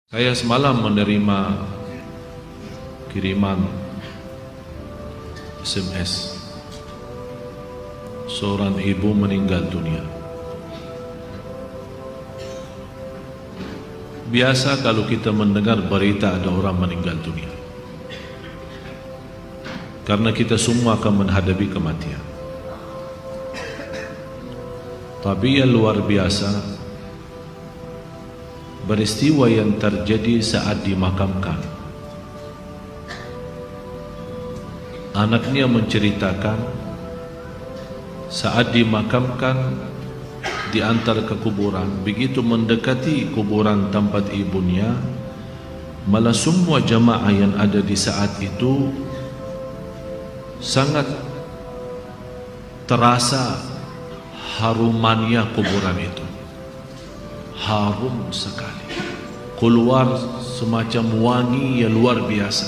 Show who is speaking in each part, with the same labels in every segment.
Speaker 1: Saya semalam menerima kiriman SMS. Seorang ibu meninggal dunia. Biasa kalau kita mendengar berita ada orang meninggal dunia, karena kita semua akan menghadapi kematian. Tapi yang luar biasa, peristiwa yang terjadi saat dimakamkan. Anaknya menceritakan saat dimakamkan di antara kekuburan, begitu mendekati kuburan tempat ibunya, malah semua jamaah yang ada di saat itu sangat terasa harumannya kuburan itu. Harum sekali, keluar semacam wangi yang luar biasa,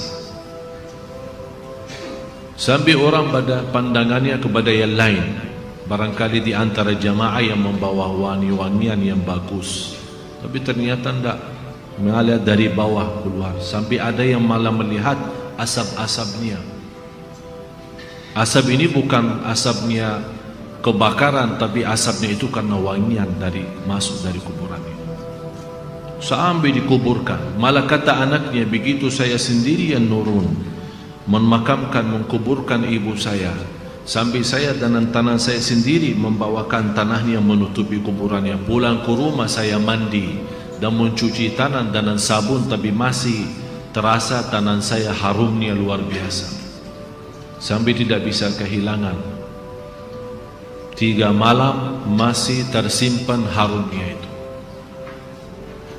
Speaker 1: sampai orang pada pandangannya kepada yang lain, barangkali di antara jamaah yang membawa wangi-wangian yang bagus, tapi ternyata tidak, mengalir dari bawah keluar, sampai ada yang malah melihat asap-asapnya. Asap ini bukan asapnya kebakaran, tapi asapnya itu karena wangian dari masuk dari kuburan itu. Sampai dikuburkan, malah kata anaknya, begitu saya sendiri yang nurun memakamkan, mengkuburkan ibu saya, sampai saya dan tangan saya sendiri membawakan tanahnya menutupi kuburannya. Pulang ke rumah saya mandi dan mencuci tangan dengan sabun, tapi masih terasa tangan saya harumnya luar biasa, sampai tidak bisa kehilangan. 3 malam masih tersimpan harumnya itu.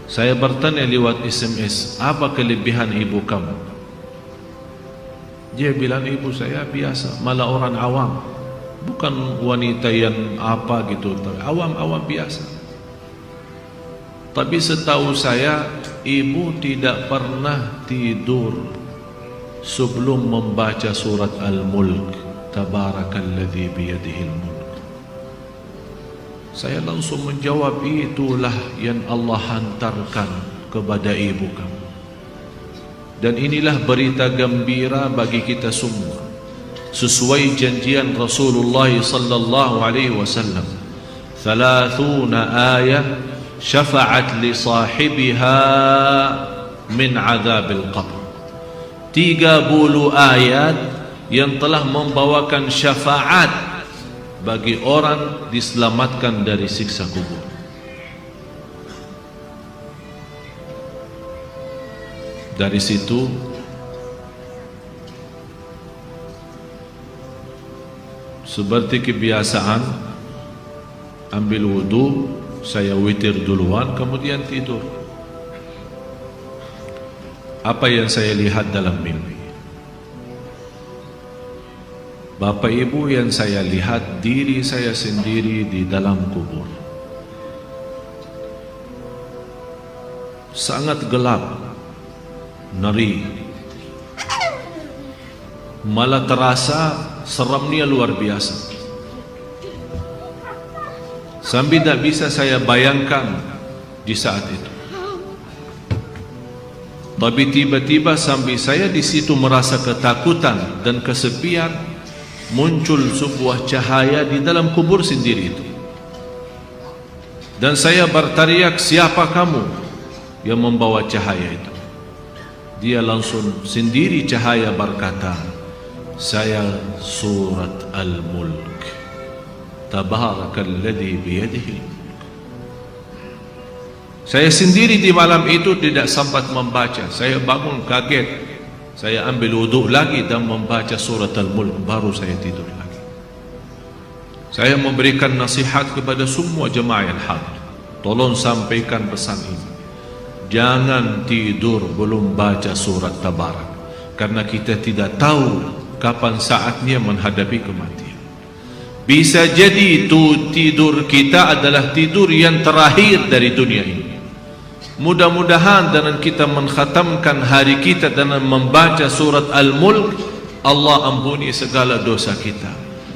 Speaker 1: Saya bertanya lewat SMS, apa kelebihan ibu kamu? Dia bilang, ibu saya biasa, malah orang awam, bukan wanita yang apa gitu, awam-awam biasa. Tapi setahu saya, ibu tidak pernah tidur sebelum membaca surat Al-Mulk, Tabarakalladzi biyadihil mulk. Saya langsung menjawab, itulah yang Allah hantarkan kepada ibu kamu. Dan inilah berita gembira bagi kita semua, sesuai janjian Rasulullah sallallahu alaihi wasallam. 30 ayat syafa'at li sahibiha min adzabil qabr. 30 ayat yang telah membawakan syafaat bagi orang diselamatkan dari siksa kubur. Dari situ seperti kebiasaan, ambil wudu, saya witir duluan, kemudian tidur. Apa yang saya lihat dalam mimpi? Bapak ibu, yang saya lihat diri saya sendiri di dalam kubur. Sangat gelap, ngeri, malah terasa seramnya luar biasa, sampai tidak bisa saya bayangkan di saat itu. Tapi tiba-tiba sampai saya di situ merasa ketakutan dan kesepian, muncul sebuah cahaya di dalam kubur sendiri itu, dan saya berteriak, siapa kamu yang membawa cahaya itu? Dia langsung sendiri cahaya berkata, saya surat Al-Mulk, Tabarakalladzi biyadihil mulk. Saya sendiri di malam itu tidak sempat membaca. Saya bangun kaget, saya ambil wudhu lagi dan membaca surat Al-Mulk, baru saya tidur lagi. Saya memberikan nasihat kepada semua jemaah yang hadir, tolong sampaikan pesan ini, jangan tidur belum baca surat Tabarak, karena kita tidak tahu kapan saatnya menghadapi kematian. Bisa jadi itu tidur kita adalah tidur yang terakhir dari dunia ini. Mudah-mudahan dengan kita mengkhatamkan hari kita dengan membaca surat Al-Mulk, Allah ampuni segala dosa kita,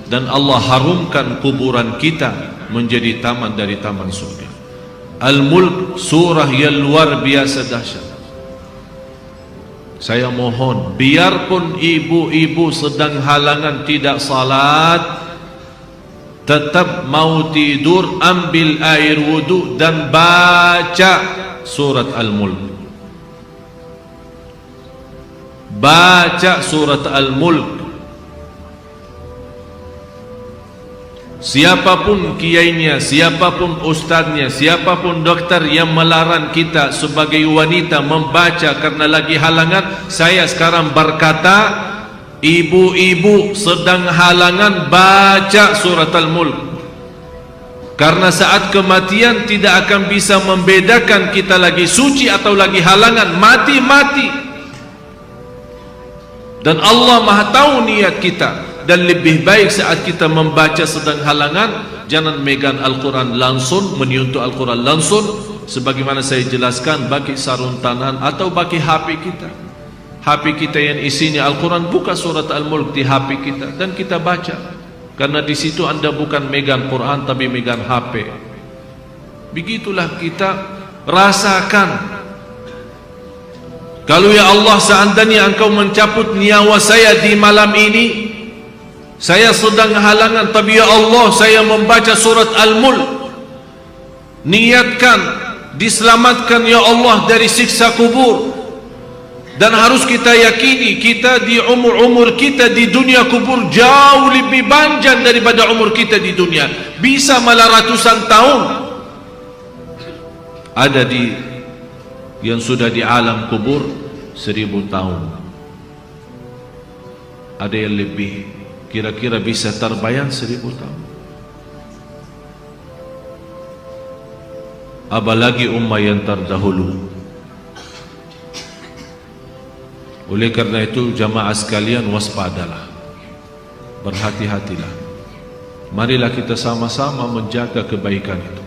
Speaker 1: dan Allah harumkan kuburan kita menjadi taman dari taman surga. Al-Mulk surah yang luar biasa dahsyat. saya mohon, biarpun ibu-ibu sedang halangan tidak salat, tetap mau tidur, ambil air wudu dan baca surat Al-Mulk. Baca surat Al-Mulk. Siapapun kiainya, siapapun ustaznya, siapapun dokter yang melarang kita sebagai wanita membaca karena lagi halangan, saya sekarang berkata, ibu-ibu sedang halangan, baca surat Al-Mulk. Karena saat kematian tidak akan bisa membedakan kita lagi suci atau lagi halangan, mati-mati. Dan Allah Maha tahu niat kita. Dan lebih baik saat kita membaca sedang halangan, jangan megang Al-Quran langsung, menyentuh Al-Quran langsung, sebagaimana saya jelaskan, bagi sarung tangan atau bagi HP kita. HP kita yang isinya Al-Quran, buka surat Al-Mulk di HP kita dan kita baca. Karena di situ anda bukan megang Quran tapi megang HP. Begitulah kita rasakan. Kalau ya Allah, seandainya engkau mencabut nyawa saya di malam ini, saya sedang halangan, tapi ya Allah, saya membaca surat Al-Mulk, niatkan diselamatkan ya Allah dari siksa kubur. Dan harus kita yakini, kita di umur kita di dunia kubur jauh lebih panjang daripada umur kita di dunia, bisa malah ratusan tahun. Ada di yang sudah di alam kubur 1000 tahun, ada yang lebih, kira-kira bisa terbayang 1000 tahun. Apalagi ummah yang terdahulu. Oleh karena itu jamaah sekalian, waspadalah, berhati-hatilah. Marilah kita sama-sama menjaga kebaikan itu.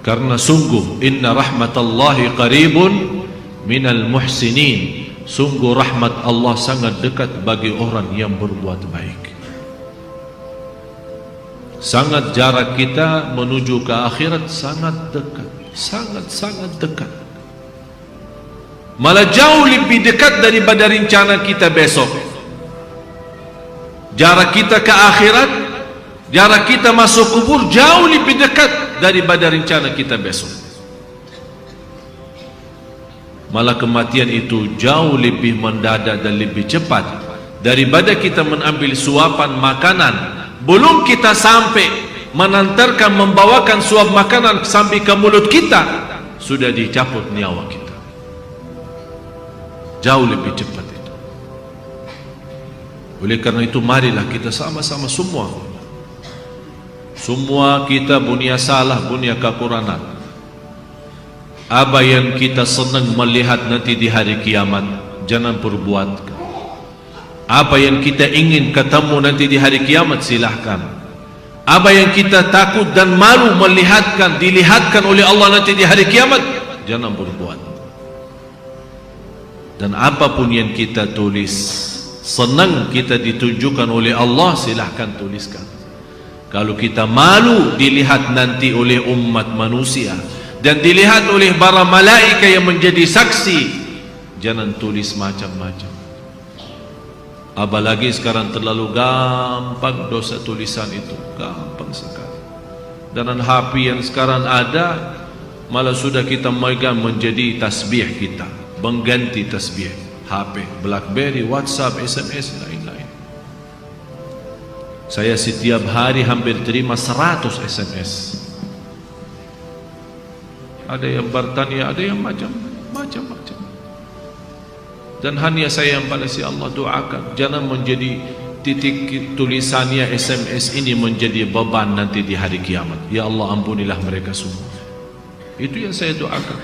Speaker 1: Karena sungguh inna rahmatallahi qaribun minal muhsinin. Sungguh rahmat Allah sangat dekat bagi orang yang berbuat baik. Sangat jarak kita menuju ke akhirat sangat dekat, sangat-sangat dekat. Malah jauh lebih dekat daripada rencana kita besok. Jarak kita ke akhirat, jarak kita masuk kubur jauh lebih dekat daripada rencana kita besok. Malah kematian itu jauh lebih mendadak dan lebih cepat daripada kita mengambil suapan makanan. Belum kita sampai menantarkan, membawakan suap makanan sampai ke mulut kita, sudah dicabut nyawa kita. Jauh lebih cepat itu. Oleh karena itu marilah kita sama-sama semua kita punya salah, punya kekurangan. Apa yang kita senang melihat nanti di hari kiamat, jangan perbuat. Apa yang kita ingin ketemu nanti di hari kiamat, silahkan. Apa yang kita takut dan malu dilihatkan oleh Allah nanti di hari kiamat, jangan berbuat. Dan apapun yang kita tulis, senang kita ditunjukkan oleh Allah, silahkan tuliskan. Kalau kita malu dilihat nanti oleh umat manusia dan dilihat oleh para malaikat yang menjadi saksi, jangan tulis macam-macam. Apalagi sekarang terlalu gampang dosa tulisan itu, gampang sekali. Dan HP yang sekarang ada, malah sudah kita megang menjadi tasbih kita, mengganti tasbih. HP, BlackBerry, WhatsApp, SMS, lain-lain. Saya setiap hari hampir terima 100 SMS. Ada yang bertanya, ada yang macam-macam. Dan hanya saya yang balas, ya Allah, doakan jangan menjadi titik tulisannya SMS ini menjadi beban nanti di hari kiamat. Ya Allah, ampunilah mereka semua. Itu yang saya doakan.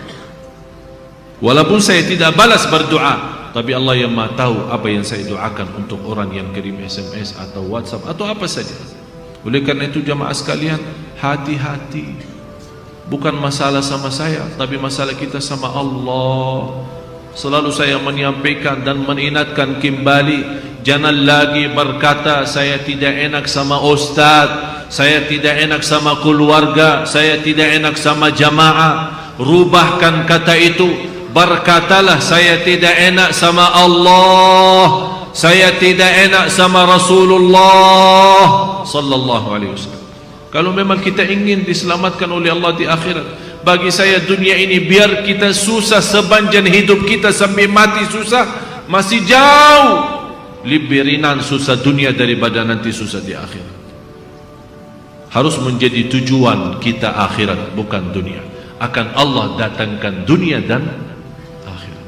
Speaker 1: Walaupun saya tidak balas berdoa, tapi Allah yang Maha tahu apa yang saya doakan untuk orang yang kirim SMS atau WhatsApp atau apa saja. Oleh karena itu jamaah sekalian, hati-hati. Bukan masalah sama saya, tapi masalah kita sama Allah. Selalu saya menyampaikan dan mengingatkan kembali, jangan lagi berkata saya tidak enak sama ustaz, saya tidak enak sama keluarga, saya tidak enak sama jamaah. Rubahkan kata itu berkatalah, saya tidak enak sama Allah, saya tidak enak sama Rasulullah sallallahu alaihi wasallam. Kalau memang kita ingin diselamatkan oleh Allah di akhirat, bagi saya dunia ini biar kita susah sepanjang hidup kita sampai mati susah, masih jauh lebih ringan susah dunia daripada nanti susah di akhirat. Harus menjadi tujuan kita akhirat, bukan dunia. Akan Allah datangkan dunia dan akhirat.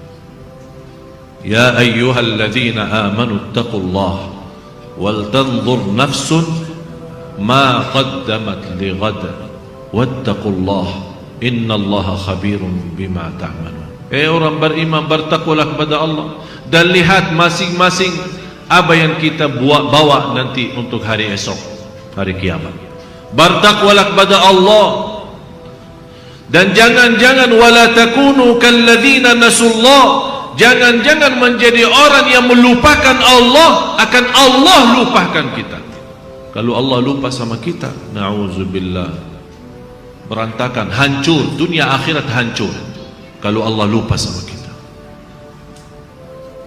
Speaker 1: Ya ayyuhalladzina amanu ittaqullah wal tanzur nafsun ma qaddamat lighad wattaqullah innallaha khabirun bima ta'malun. Orang beriman, bertakwalah kepada Allah dan lihat masing-masing apa yang kita bawa nanti untuk hari esok, hari kiamat. Bertakwalah kepada Allah dan jangan-jangan wala takunu kalladzina nasullah, jangan-jangan menjadi orang yang melupakan Allah, akan Allah lupakan kita. Kalau Allah lupa sama kita, na'udzubillah, berantakan, hancur, dunia akhirat hancur kalau Allah lupa sama kita.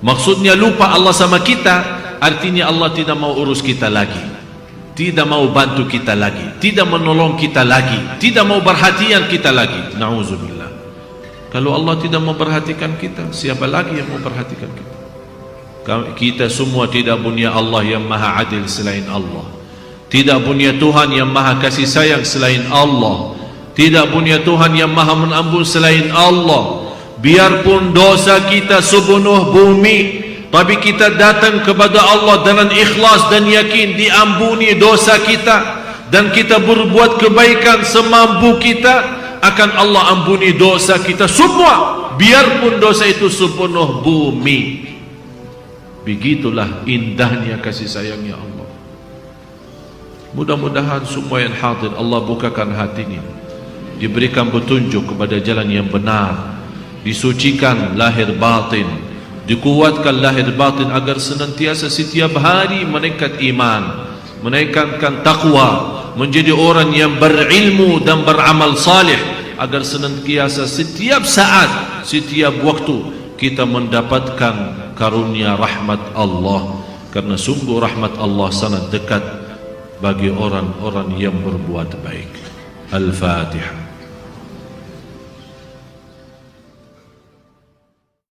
Speaker 1: Maksudnya lupa Allah sama kita, artinya Allah tidak mau urus kita lagi, tidak mau bantu kita lagi, tidak menolong kita lagi, tidak mau perhatian kita lagi. Na'udzubillah. Kalau Allah tidak mau perhatikan kita, siapa lagi yang mau perhatikan kita? Kita semua tidak punya Allah yang maha adil selain Allah, tidak punya Tuhan yang maha kasih sayang selain Allah, tidak punya Tuhan yang maha mengampun selain Allah. Biarpun dosa kita sepenuh bumi, tapi kita datang kepada Allah dengan ikhlas dan yakin diampuni dosa kita, dan kita berbuat kebaikan semampu kita, akan Allah ampuni dosa kita semua, biarpun dosa itu sepenuh bumi. Begitulah indahnya kasih sayangnya Allah. Mudah-mudahan semua yang hadir Allah bukakan hatinya, diberikan petunjuk kepada jalan yang benar, disucikan lahir batin, dikuatkan lahir batin agar senantiasa setiap hari meningkat iman, menaikkan takwa, menjadi orang yang berilmu dan beramal salih, agar senantiasa setiap saat, setiap waktu kita mendapatkan karunia rahmat Allah, karena sungguh rahmat Allah sangat dekat bagi orang-orang yang berbuat baik. Al-Fatihah.